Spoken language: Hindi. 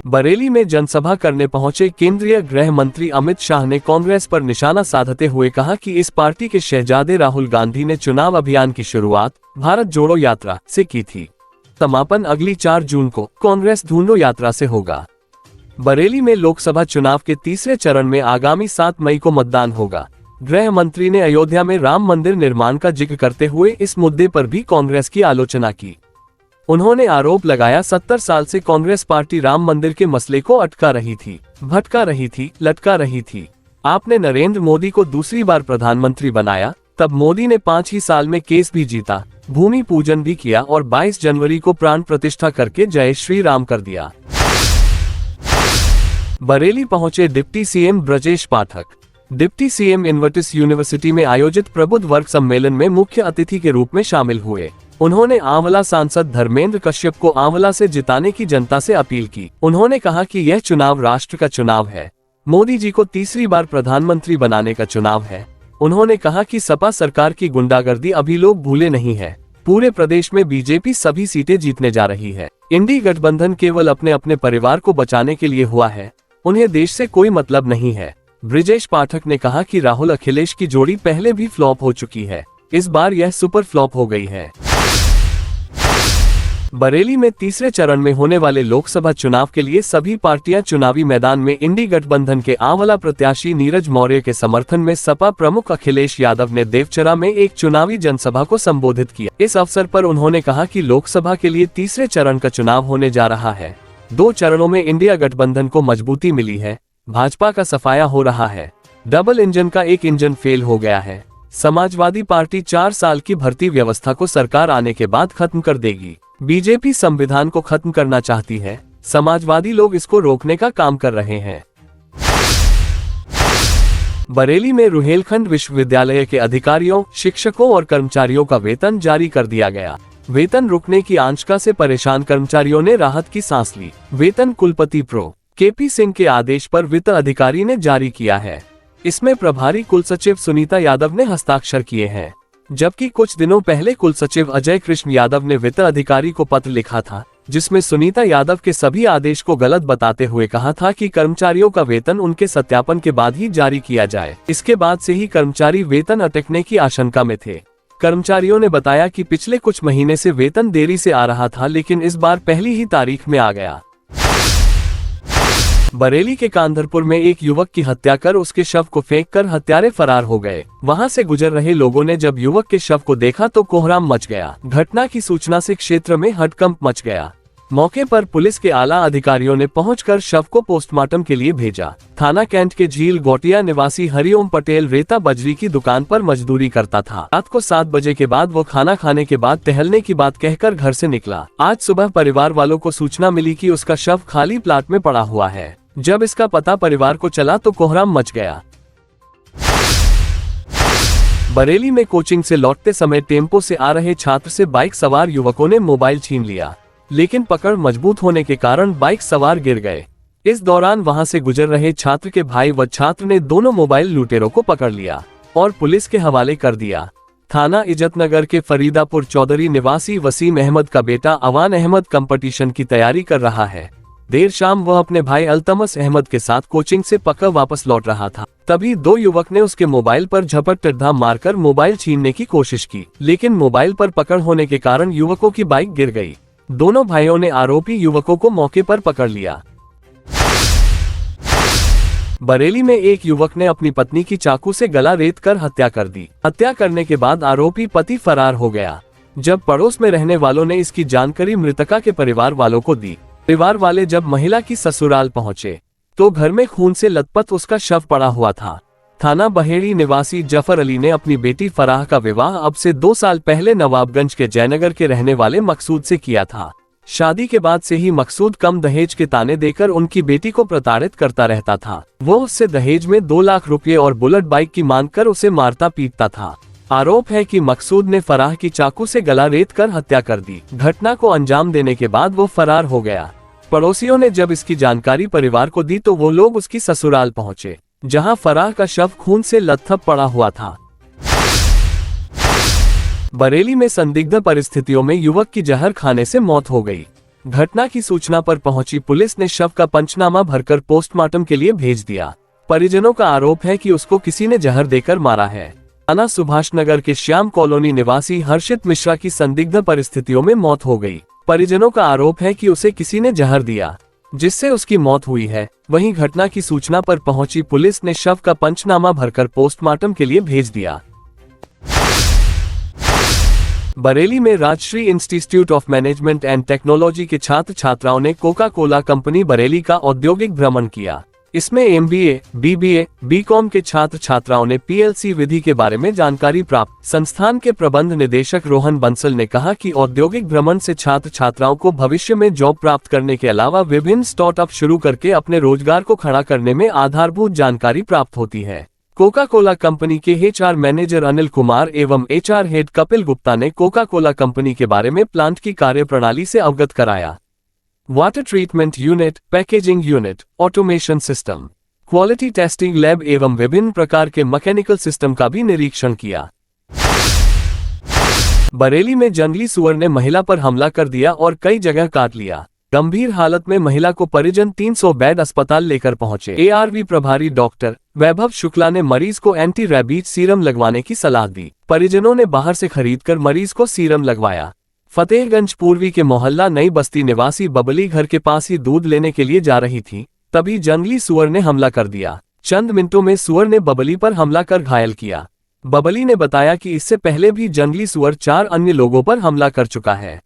बरेली में जनसभा करने पहुंचे केंद्रीय गृह मंत्री अमित शाह ने कांग्रेस पर निशाना साधते हुए कहा कि इस पार्टी के शहजादे राहुल गांधी ने चुनाव अभियान की शुरुआत भारत जोड़ो यात्रा से की थी। समापन अगली 4 जून को कांग्रेस ढूंढो यात्रा से होगा। बरेली में लोकसभा चुनाव के तीसरे चरण में आगामी 7 मई को मतदान होगा। गृह मंत्री ने अयोध्या में राम मंदिर निर्माण का जिक्र करते हुए इस मुद्दे पर भी कांग्रेस की आलोचना की। उन्होंने आरोप लगाया 70 साल से कांग्रेस पार्टी राम मंदिर के मसले को अटका रही थी, भटका रही थी, लटका रही थी। आपने नरेंद्र मोदी को दूसरी बार प्रधानमंत्री बनाया, तब मोदी ने 5 ही साल में केस भी जीता, भूमि पूजन भी किया और 22 जनवरी को प्राण प्रतिष्ठा करके जय श्री राम कर दिया। बरेली पहुंचे deputy CM Brajesh Pathak. Deputy CM इन्वर्टिस university में आयोजित प्रबुद्ध वर्ग सम्मेलन में मुख्य अतिथि के रूप में शामिल हुए। उन्होंने आंवला सांसद धर्मेंद्र कश्यप को आंवला से जिताने की जनता से अपील की। उन्होंने कहा कि यह चुनाव राष्ट्र का चुनाव है, मोदी जी को तीसरी बार प्रधानमंत्री बनाने का चुनाव है। उन्होंने कहा कि सपा सरकार की गुंडागर्दी अभी लोग भूले नहीं है। पूरे प्रदेश में बीजेपी सभी सीटें जीतने जा रही है। इंडी गठबंधन केवल अपने अपने परिवार को बचाने के लिए हुआ है, उन्हें देश से कोई मतलब नहीं है। ब्रजेश पाठक ने कहा कि राहुल अखिलेश की जोड़ी पहले भी फ्लॉप हो चुकी है, इस बार यह सुपर फ्लॉप हो गई है। बरेली में तीसरे चरण में होने वाले लोकसभा चुनाव के लिए सभी पार्टियां चुनावी मैदान में। इंडी गठबंधन के आंवला प्रत्याशी नीरज मौर्य के समर्थन में सपा प्रमुख अखिलेश यादव ने देवचरा में एक चुनावी जनसभा को संबोधित किया। इस अवसर पर उन्होंने कहा कि लोकसभा के लिए तीसरे चरण का चुनाव होने जा रहा है। 2 चरणों में इंडिया गठबंधन को मजबूती मिली है, भाजपा का सफाया हो रहा है। डबल इंजन का एक इंजन फेल हो गया है। समाजवादी पार्टी 4 साल की भर्ती व्यवस्था को सरकार आने के बाद खत्म कर देगी। बीजेपी संविधान को खत्म करना चाहती है, समाजवादी लोग इसको रोकने का काम कर रहे हैं। बरेली में रुहेलखंड विश्वविद्यालय के अधिकारियों, शिक्षकों और कर्मचारियों का वेतन जारी कर दिया गया। वेतन रुकने की आशंका से परेशान कर्मचारियों ने राहत की सांस ली। वेतन कुलपति प्रो केपी सिंह के आदेश पर वित्त अधिकारी ने जारी किया है। इसमें प्रभारी कुलसचिव सुनीता यादव ने हस्ताक्षर किए हैं, जबकि कुछ दिनों पहले कुलसचिव अजय कृष्ण यादव ने वित्त अधिकारी को पत्र लिखा था, जिसमें सुनीता यादव के सभी आदेश को गलत बताते हुए कहा था कि कर्मचारियों का वेतन उनके सत्यापन के बाद ही जारी किया जाए। इसके बाद से ही कर्मचारी वेतन अटकने की आशंका में थे। कर्मचारियों ने बताया कि पिछले कुछ महीने से वेतन देरी से आ रहा था, लेकिन इस बार पहली ही तारीख में आ गया। बरेली के कांधरपुर में एक युवक की हत्या कर उसके शव को फेंककर हत्यारे फरार हो गए। वहां से गुजर रहे लोगों ने जब युवक के शव को देखा तो कोहराम मच गया। घटना की सूचना से क्षेत्र में हड़कंप मच गया। मौके पर पुलिस के आला अधिकारियों ने पहुंचकर शव को पोस्टमार्टम के लिए भेजा। थाना कैंट के झील गोटिया निवासी हरिओम पटेल रेता बजरी की दुकान पर मजदूरी करता था। रात को 7 बजे के बाद वो खाना खाने के बाद टहलने की बात कहकर घर से निकला। आज सुबह परिवार वालों को सूचना मिली कि उसका शव खाली प्लाट में पड़ा हुआ है। जब इसका पता परिवार को चला तो कोहराम मच गया। बरेली में कोचिंग से लौटते समय टेम्पो से आ रहे छात्र से बाइक सवार युवकों ने मोबाइल छीन लिया, लेकिन पकड़ मजबूत होने के कारण बाइक सवार गिर गए। इस दौरान वहां से गुजर रहे छात्र के भाई व छात्र ने दोनों मोबाइल लुटेरों को पकड़ लिया और पुलिस के हवाले कर दिया। थाना इज्जतनगर के फरीदापुर चौधरी निवासी वसीम अहमद का बेटा अवान अहमद कंपटीशन की तैयारी कर रहा है। देर शाम वह अपने भाई अल्तमस अहमद के साथ कोचिंग से पकड़ वापस लौट रहा था। तभी 2 युवक ने उसके मोबाइल पर झपट्टा मारकर मोबाइल छीनने की कोशिश की, लेकिन मोबाइल पर पकड़ होने के कारण युवकों की बाइक गिर गई। दोनों भाइयों ने आरोपी युवकों को मौके पर पकड़ लिया। बरेली में एक युवक ने अपनी पत्नी की चाकू से गला रेत कर हत्या कर दी। हत्या करने के बाद आरोपी पति फरार हो गया। जब पड़ोस में रहने वालों ने इसकी जानकारी मृतका के परिवार वालों को दी। परिवार वाले जब महिला की ससुराल पहुंचे तो घर में खून से लथपथ उसका शव पड़ा हुआ था। थाना बहेड़ी निवासी जफर अली ने अपनी बेटी फराह का विवाह अब से 2 साल पहले नवाबगंज के जयनगर के रहने वाले मकसूद से किया था। शादी के बाद से ही मकसूद कम दहेज के ताने देकर उनकी बेटी को प्रताड़ित करता रहता था। वो उससे दहेज में 2 लाख रुपए और बुलेट बाइक की मांग कर उसे मारता पीटता था। आरोप है कि मकसूद ने फराह की चाकू से गला रेत कर हत्या कर दी। घटना को अंजाम देने के बाद वो फरार हो गया। पड़ोसियों ने जब इसकी जानकारी परिवार को दी तो वो लोग उसकी ससुराल पहुंचे, जहां फराह का शव खून से लथपथ पड़ा हुआ था। बरेली में संदिग्ध परिस्थितियों में युवक की जहर खाने से मौत हो गई। घटना की सूचना पर पहुंची पुलिस ने शव का पंचनामा भरकर पोस्टमार्टम के लिए भेज दिया। परिजनों का आरोप है कि उसको किसी ने जहर देकर मारा है। थाना सुभाष नगर के श्याम कॉलोनी निवासी हर्षित मिश्रा की संदिग्ध परिस्थितियों में मौत हो गई। परिजनों का आरोप है कि उसे किसी ने जहर दिया, जिससे उसकी मौत हुई है। वहीं घटना की सूचना पर पहुंची पुलिस ने शव का पंचनामा भरकर पोस्टमार्टम के लिए भेज दिया। बरेली में Rajshree institute of management and technology के छात्र छात्राओं ने कोका कोला कंपनी बरेली का औद्योगिक भ्रमण किया। इसमें एमबीए, बीबीए, बीकॉम के छात्र छात्राओं ने पीएलसी विधि के बारे में जानकारी प्राप्त। संस्थान के प्रबंध निदेशक रोहन बंसल ने कहा कि औद्योगिक भ्रमण से छात्र छात्राओं को भविष्य में जॉब प्राप्त करने के अलावा विभिन्न स्टार्टअप शुरू करके अपने रोजगार को खड़ा करने में आधारभूत जानकारी प्राप्त होती है। कोका कोला कंपनी के एचआर मैनेजर अनिल कुमार एवं एचआर हेड कपिल गुप्ता ने कोका कोला कंपनी के बारे में प्लांट की कार्यप्रणाली से अवगत कराया। Water treatment unit, packaging unit, automation system, quality testing lab एवं विभिन्न प्रकार के मैकेनिकल सिस्टम का भी निरीक्षण किया। बरेली में जंगली सुअर ने महिला पर हमला कर दिया और कई जगह काट लिया। गंभीर हालत में महिला को परिजन 300 बेड अस्पताल लेकर पहुंचे। एआरवी प्रभारी डॉक्टर वैभव शुक्ला ने मरीज को एंटी रैबीज सीरम लगवाने की सलाह दी। परिजनों ने बाहर से खरीदकर मरीज को सीरम लगवाया। फतेहगंज पूर्वी के मोहल्ला नई बस्ती निवासी बबली घर के पास ही दूध लेने के लिए जा रही थी, तभी जंगली सुअर ने हमला कर दिया। चंद मिनटों में सुअर ने बबली पर हमला कर घायल किया। बबली ने बताया कि इससे पहले भी जंगली सुअर 4 अन्य लोगों पर हमला कर चुका है।